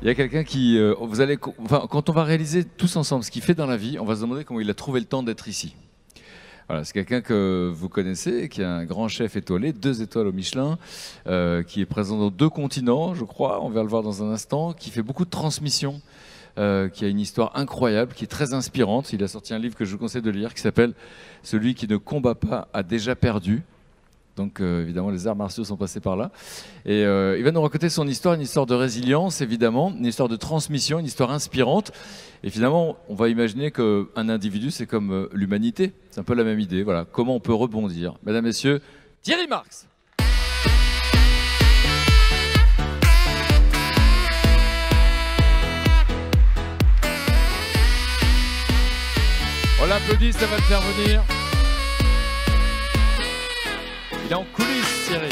Il y a quelqu'un qui, enfin, quand on va réaliser tous ensemble ce qu'il fait dans la vie, on va se demander comment il a trouvé le temps d'être ici. Voilà, c'est quelqu'un que vous connaissez, qui est un grand chef étoilé, 2 étoiles au Michelin, qui est présent dans 2 continents, je crois, on va le voir dans un instant, qui fait beaucoup de transmissions, qui a une histoire incroyable, qui est très inspirante. Il a sorti un livre que je vous conseille de lire, qui s'appelle « Celui qui ne combat pas a déjà perdu ». Donc évidemment, les arts martiaux sont passés par là. Et il va nous raconter son histoire, une histoire de résilience, évidemment, une histoire de transmission, une histoire inspirante. Et finalement, on va imaginer qu'un individu, c'est comme l'humanité. C'est un peu la même idée. Voilà, comment on peut rebondir. Mesdames, Messieurs, Thierry Marx. On l'applaudit, ça va le faire venir. Il est en coulisses, Thierry.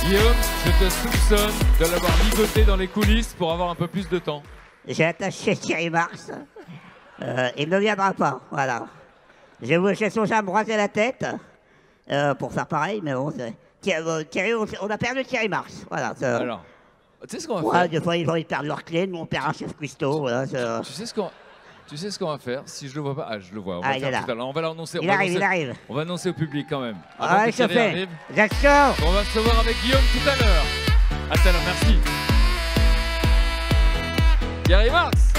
Guillaume, je te soupçonne de l'avoir ligoté dans les coulisses pour avoir un peu plus de temps. J'ai attaché Thierry Marx. Il ne viendra pas, voilà. J'ai songé à me raser la tête pour faire pareil, mais bon, Thierry, on a perdu Thierry Marx. Voilà, alors, tu sais ce qu'on va faire? Des fois, ils ont envie de perdre leur clé, nous on perd un chef cuistot. Voilà, tu sais ce qu'on va faire? Si je le vois pas, ah, je le vois. On va il est là. On va l'annoncer. Il arrive. On va annoncer au public quand même. Ah, ça fait. J'accorde. On va se voir avec Guillaume tout à l'heure. À tout à l'heure, merci. Thierry Marx.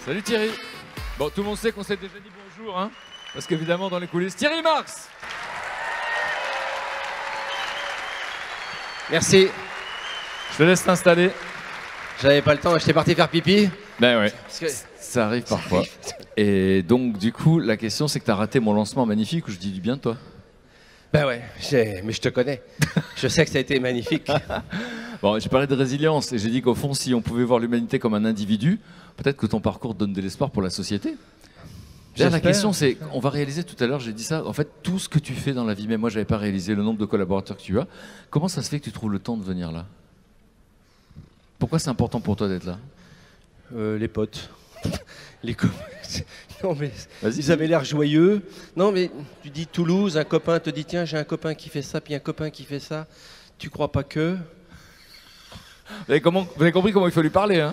Salut Thierry. Bon, tout le monde sait qu'on s'est déjà dit bonjour, hein, parce qu'évidemment, dans les coulisses, Thierry Marx. Merci. Je te laisse t'installer. J'avais pas le temps, j'étais parti faire pipi. Ben ouais, ça arrive parfois. Et donc, du coup, la question, c'est que tu as raté mon lancement magnifique, où je dis du bien de toi. Ben ouais, mais je te connais. Je sais que ça a été magnifique. Bon, j'ai parlé de résilience, et j'ai dit qu'au fond, si on pouvait voir l'humanité comme un individu, peut-être que ton parcours donne de l'espoir pour la société. La question, c'est, on va réaliser tout à l'heure, j'ai dit ça, en fait, tout ce que tu fais dans la vie, même moi, j'avais pas réalisé le nombre de collaborateurs que tu as. Comment ça se fait que tu trouves le temps de venir là? Pourquoi c'est important pour toi d'être là? Les potes. Les copains. Non, mais ils avaient l'air joyeux. Non, mais tu dis Toulouse, un copain te dit tiens, j'ai un copain qui fait ça, puis un copain qui fait ça. Tu crois pas que... Vous avez compris comment il faut lui parler, hein?